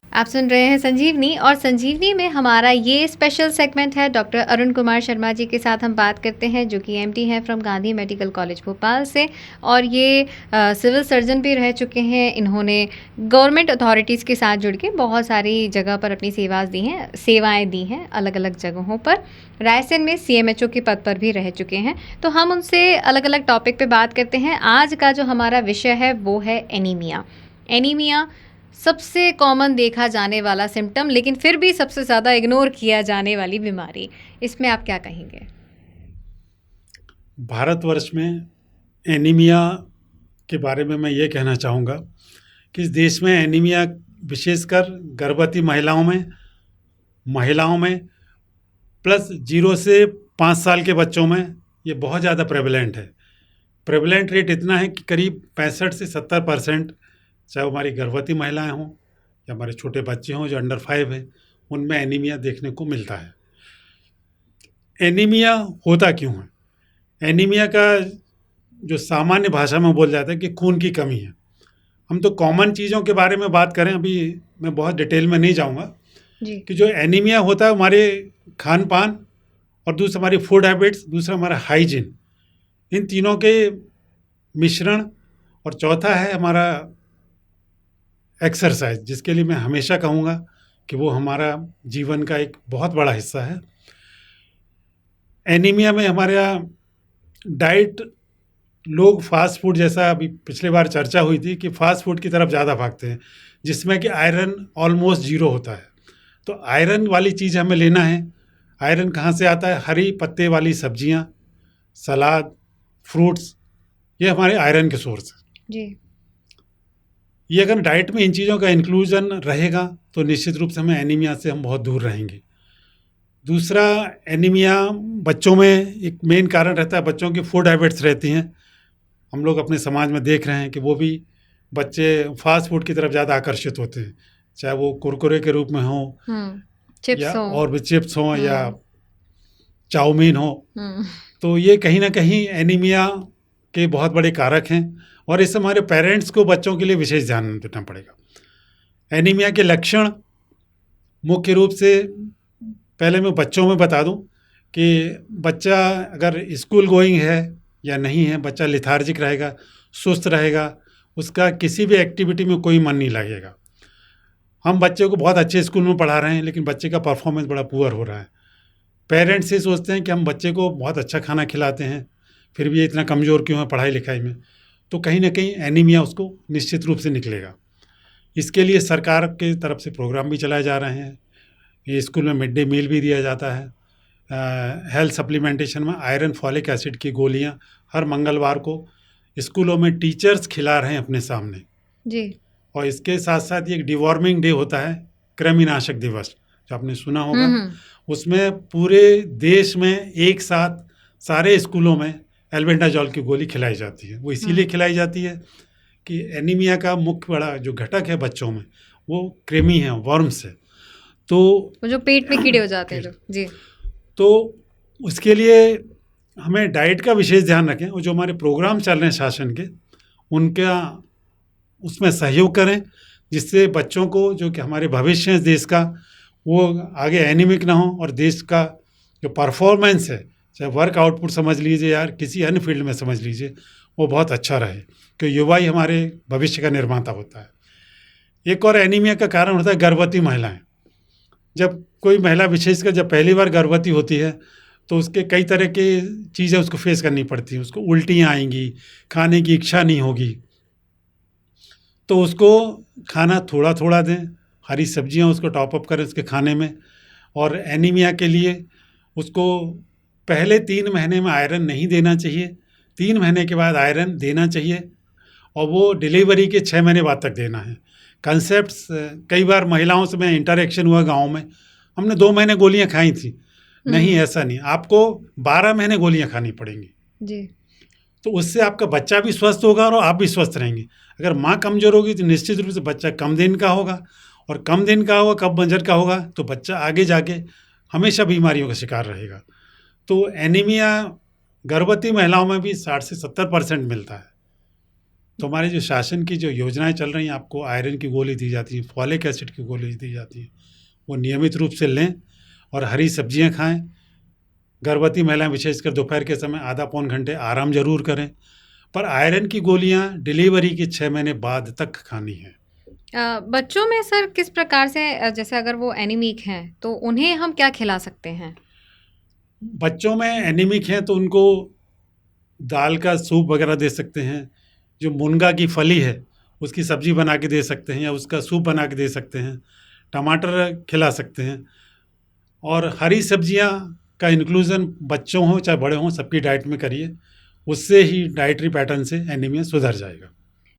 आप सुन रहे हैं संजीवनी, और संजीवनी में हमारा ये स्पेशल सेगमेंट है। डॉक्टर अरुण कुमार शर्मा जी के साथ हम बात करते हैं, जो कि एमडी हैं from Gandhi medical college Bhopal से, और ये सिविल सर्जन भी रह चुके हैं। इन्होंने गवर्नमेंट अथॉरिटीज़ के साथ जुड़ के बहुत सारी जगह पर अपनी सेवाएं दी हैं अलग अलग जगहों पर। रायसेन में सीएमएचओ के पद पर भी रह चुके हैं। तो हम उनसे अलग अलग टॉपिक पे बात करते हैं। आज का जो हमारा विषय है वो है एनीमिया। एनीमिया सबसे कॉमन देखा जाने वाला सिम्टम, लेकिन फिर भी सबसे ज़्यादा इग्नोर किया जाने वाली बीमारी। इसमें आप क्या कहेंगे? भारतवर्ष में एनीमिया के बारे में मैं ये कहना चाहूँगा कि इस देश में एनीमिया विशेषकर गर्भवती महिलाओं में प्लस 0 से 5 साल के बच्चों में ये बहुत ज़्यादा प्रेवलेंट है। प्रेवलेंट रेट इतना है कि करीब 65 से 70%, चाहे वो हमारी गर्भवती महिलाएं हों या हमारे छोटे बच्चे हों जो अंडर 5 है, उनमें एनीमिया देखने को मिलता है। एनीमिया होता क्यों है? एनीमिया का जो सामान्य भाषा में बोल जाता है कि खून की कमी है। हम तो कॉमन चीज़ों के बारे में बात करें, अभी मैं बहुत डिटेल में नहीं जाऊंगा जी। कि जो एनीमिया होता है हमारे खान पान, और दूसरा हमारी फूड हैबिट्स, दूसरा हमारा हाइजीन, इन तीनों के मिश्रण, और चौथा है हमारा एक्सरसाइज, जिसके लिए मैं हमेशा कहूँगा कि वो हमारा जीवन का एक बहुत बड़ा हिस्सा है। एनीमिया में हमारे यहाँ डाइट, लोग फास्ट फूड, जैसा अभी पिछले बार चर्चा हुई थी कि फास्ट फूड की तरफ ज़्यादा भागते हैं, जिसमें कि आयरन ऑलमोस्ट 0 होता है। तो आयरन वाली चीज़ हमें लेना है। आयरन कहाँ से आता है? हरी पत्ते वाली सब्जियाँ, सलाद, फ्रूट्स, ये हमारे आयरन के सोर्स हैं जी। ये अगर डाइट में इन चीज़ों का इंक्लूजन रहेगा तो निश्चित रूप से हमें एनीमिया से हम बहुत दूर रहेंगे। दूसरा, एनीमिया बच्चों में एक मेन कारण रहता है, बच्चों की फूड हैबिट्स रहती हैं। हम लोग अपने समाज में देख रहे हैं कि वो भी बच्चे फास्ट फूड की तरफ ज़्यादा आकर्षित होते हैं, चाहे वो कुरकुरे के रूप में हो चिप्स या हो, और भी चिप्स हों या चाउमीन हो। तो ये कहीं ना कहीं एनीमिया के बहुत बड़े कारक हैं, और इससे हमारे पेरेंट्स को बच्चों के लिए विशेष ध्यान देना पड़ेगा। एनीमिया के लक्षण मुख्य रूप से, पहले मैं बच्चों में बता दूं कि बच्चा अगर स्कूल गोइंग है या नहीं है, बच्चा लिथार्जिक रहेगा, सुस्त रहेगा, उसका किसी भी एक्टिविटी में कोई मन नहीं लगेगा। हम बच्चे को बहुत अच्छे स्कूल में पढ़ा रहे हैं, लेकिन बच्चे का परफॉर्मेंस बड़ा पुअर हो रहा है। पेरेंट्स ये सोचते हैं कि हम बच्चे को बहुत अच्छा खाना खिलाते हैं, फिर भी ये इतना कमज़ोर क्यों है पढ़ाई लिखाई में। तो कहीं ना कहीं एनीमिया उसको निश्चित रूप से निकलेगा। इसके लिए सरकार की तरफ से प्रोग्राम भी चलाए जा रहे हैं। ये स्कूल में मिड डे मील भी दिया जाता है। हेल्थ सप्लीमेंटेशन में आयरन फॉलिक एसिड की गोलियां हर मंगलवार को स्कूलों में टीचर्स खिला रहे हैं अपने सामने जी। और इसके साथ साथ ये एक डिवॉर्मिंग डे होता है, कृमिनाशक दिवस, जो आपने सुना होगा। उसमें पूरे देश में एक साथ सारे स्कूलों में एल्बेंडाजॉल की गोली खिलाई जाती है। वो इसीलिए खिलाई जाती है कि एनीमिया का मुख्य बड़ा जो घटक है बच्चों में वो कृमि है, वर्म्स है। तो वो जो पेट में कीड़े हो जाते हैं जो। जी। तो उसके लिए हमें डाइट का विशेष ध्यान रखें, और जो हमारे प्रोग्राम चल रहे हैं शासन के, उनका उसमें सहयोग करें, जिससे बच्चों को, जो कि हमारे भविष्य है देश का, वो आगे एनीमिक ना हो, और देश का जो परफॉर्मेंस है, चाहे वर्क आउटपुट समझ लीजिए या किसी अन्य फील्ड में समझ लीजिए, वो बहुत अच्छा रहे, क्योंकि युवा ही हमारे भविष्य का निर्माता होता है। एक और एनीमिया का कारण होता है गर्भवती महिलाएं। जब कोई महिला विशेषकर जब पहली बार गर्भवती होती है तो उसके कई तरह की चीज़ें उसको फेस करनी पड़ती हैं। उसको उल्टियाँ आएंगी, खाने की इच्छा नहीं होगी, तो उसको खाना थोड़ा थोड़ा दें, हरी सब्जियां उसको टॉप अप करें उसके खाने में। और एनीमिया के लिए उसको पहले 3 महीने में आयरन नहीं देना चाहिए, 3 महीने के बाद आयरन देना चाहिए, और वो डिलीवरी के 6 महीने बाद तक देना है। कंसेप्ट्स, कई बार महिलाओं से मैं इंटरेक्शन हुआ गांव में, हमने 2 महीने गोलियां खाई थी। नहीं, ऐसा नहीं, आपको 12 महीने गोलियां खानी पड़ेंगी जी। तो उससे आपका बच्चा भी स्वस्थ होगा और आप भी स्वस्थ रहेंगे। अगर माँ कमज़ोर होगी तो निश्चित रूप से बच्चा कम दिन का होगा, और कम दिन का होगा, कम बंजर का होगा, तो बच्चा आगे जाके हमेशा बीमारियों का शिकार रहेगा। तो एनीमिया गर्भवती महिलाओं में भी 60 से 70% मिलता है। तो हमारी जो शासन की जो योजनाएं चल रही हैं, आपको आयरन की गोली दी जाती है, फॉलिक एसिड की गोली दी जाती है, वो नियमित रूप से लें और हरी सब्जियां खाएं। गर्भवती महिलाएं विशेषकर दोपहर के समय आधा पौन घंटे आराम जरूर करें, पर आयरन की गोलियां डिलीवरी के 6 महीने बाद तक खानी है। बच्चों में सर किस प्रकार से जैसे अगर वो एनीमिक हैं तो उन्हें हम क्या खिला सकते हैं? बच्चों में एनीमिक हैं तो उनको दाल का सूप वगैरह दे सकते हैं, जो मुनगा की फली है उसकी सब्जी बना के दे सकते हैं या उसका सूप बना के दे सकते हैं, टमाटर खिला सकते हैं। और हरी सब्जियां का इंक्लूज़न बच्चों हों चाहे बड़े हों सबकी डाइट में करिए, उससे ही डाइटरी पैटर्न से एनीमिया सुधर जाएगा।